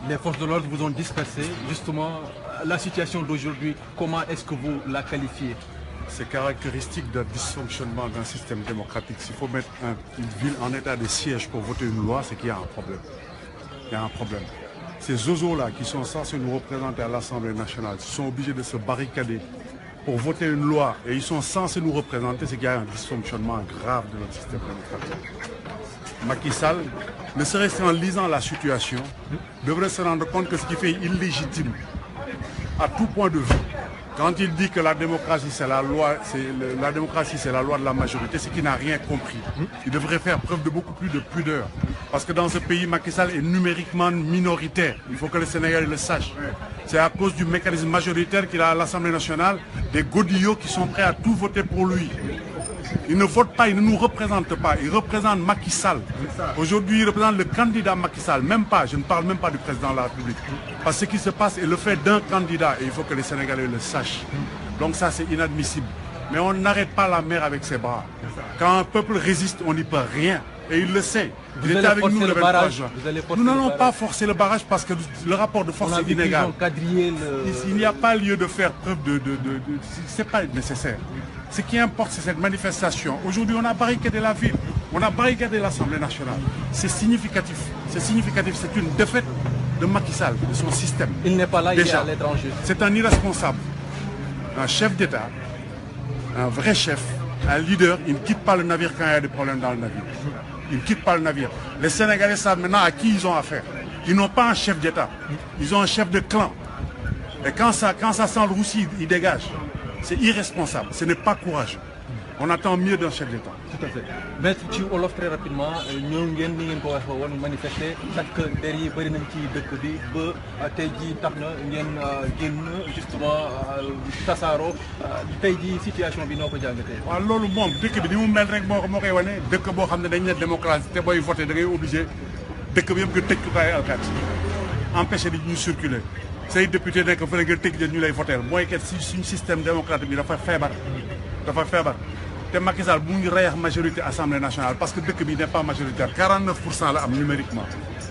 Les forces de l'ordre vous ont dispersé. Justement, la situation d'aujourd'hui, comment est-ce que vous la qualifiez? C'est caractéristique d'un dysfonctionnement d'un système démocratique. S'il faut mettre une ville en état de siège pour voter une loi, c'est qu'il y a un problème. Il y a un problème. Ces zozos-là qui sont censés nous représenter à l'Assemblée nationale sont obligés de se barricader pour voter une loi et ils sont censés nous représenter, c'est qu'il y a un dysfonctionnement grave de notre système démocratique. Macky Sall, ne serait-ce qu'en lisant la situation, devrait se rendre compte que ce qui fait illégitime à tout point de vue. Quand il dit que la démocratie c'est la loi, c'est la loi de la majorité, c'est qu'il n'a rien compris. Il devrait faire preuve de beaucoup plus de pudeur. Parce que dans ce pays, Macky Sall est numériquement minoritaire. Il faut que les Sénégalais le sachent. C'est à cause du mécanisme majoritaire qu'il a à l'Assemblée nationale des godillots qui sont prêts à tout voter pour lui. Il ne vote pas, il ne nous représente pas. Il représente Macky Sall. Aujourd'hui, il représente le candidat Macky Sall. Même pas, je ne parle même pas du président de la République. Parce que ce qui se passe est le fait d'un candidat et il faut que les Sénégalais le sachent. Donc ça, c'est inadmissible. Mais on n'arrête pas la mer avec ses bras. Quand un peuple résiste, on n'y peut rien. Et il le sait. Il était avec nous le 23 juin. Nous n'allons pas forcer le barrage parce que le rapport de force est inégal. Il n'y a pas lieu de faire preuve ce n'est pas nécessaire. Ce qui importe, c'est cette manifestation. Aujourd'hui, on a barricadé la ville. On a barricadé l'Assemblée nationale. C'est significatif. C'est significatif. C'est une défaite de Macky Sall, de son système. Il n'est pas là, il est à l'étranger. C'est un irresponsable. Un chef d'État, un vrai chef, un leader, il ne quitte pas le navire quand il y a des problèmes dans le navire. Il ne quitte pas le navire. Les Sénégalais savent maintenant à qui ils ont affaire. Ils n'ont pas un chef d'État. Ils ont un chef de clan. Et quand ça sent le roussi, il dégage. C'est irresponsable. Ce n'est pas courageux. On attend mieux d'un chef d'État. Tout à fait. Maître ci wolof très rapidement ñoo ngeen ni ngeen ko waxee woon manifester chaque der yi bëri nañ ci dëkk bi ba tey jii tax na ngeen génn justement tasaaroo tey jii situation bi noo ko jàngatee. waaw loolu moom dëkk bi ni mu mel rek moo koy wane dëkk boo xam ne dañ ne démocratie te booy voté da ngay obligé dëkk bi yëpp nga tëj ko ay alkaati empêché di ñu circuler say député nekk fële nga tëj leen ñu lay voté mooy que si suñu système démocratique bi dafa feebar. te Macky Sall bu ngi reyax majorité assemblée nationale parce que dëkk bi n'est pas majoritaire 49% la am numériquement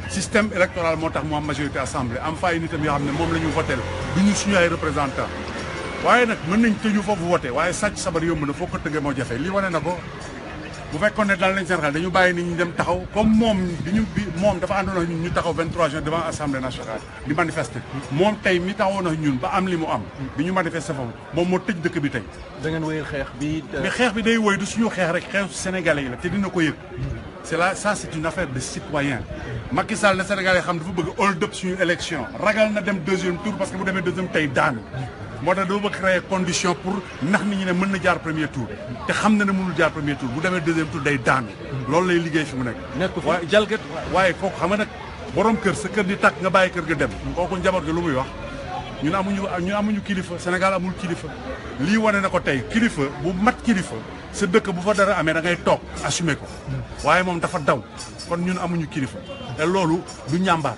système électoral moo tax mu am majorité assemblée am fa ay nitam yoo xam ne moom la ñu voté du ñu suñu ay représentant waaye nag mën nañ tëju foofu voté waaye sàcc sabar yomb na foo ko tëggee moo jafe lii wane na ko bu fekkoon ne daal nañ seen xel dañu bàyyi nit ñi dem taxaw comme moom dafa àndoon ak ñun ñu taxaw 23 juin devant assemblée nationale di manifester moom tey mi taxawoon ak ñun ba am li mu am bi ñu manifester foofu moom moo tëj dëkk bi tey. da ngeen wéyal xeex bi. mais xeex bi day wéy du suñu xeex rek xeexu sénégalais yi la te dina ko yëg. ça c'est une affaire de citoyen. Macky Sall le sénégalais xam dafa bëgg hold up suñu élection ragal na dem deuxième tour parce que bu demee deuxième tey daanu. moo tax dama bëgg créer condition pour ndax nit ñi ne mën na jaar premier tour te xam na ne mënul jaar premier tour bu demee deuxième tour day daanu. loolu lay liggéey fi mu nekk. waaye jalgat waaye kooku xam nga nag borom kër sa kër di tàkk nga bàyyi kër ga dem kooku njaboot gi lu muy wax ñun amuñu kilifa Sénégal amul kilifa lii wane na ko tey kilifa bu mat kilifa sa dëkk bu fa dara amee da ngay toog assumer ko waaye moom dafa daw kon ñun amuñu kilifa te loolu du ñàmbaar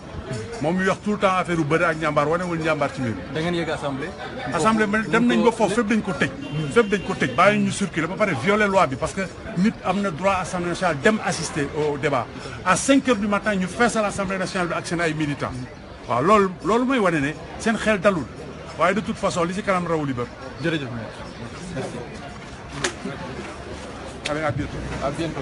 moom mi wax tout le temps affaire yu bëri ak ñàmbaar wanewul ñàmbaar ci mbir mi. da ngeen yegg assemblée. assemblée dem nañ ba foofu fépp dañ ko tëj. fépp dañ ko tëj bàyyi ñu circuler ba pare violer loi bi parce que nit am na droit assemblée nationale dem assister au débat à 5 heures du matin ñu feesal assemblée nationale bi ak seen ay militants. waaw loolu mooy wane ne seen xel dalul waaye de toute façon li ci kanam rawu li bër. jërëjëf merci. allez à bientôt. À bientôt.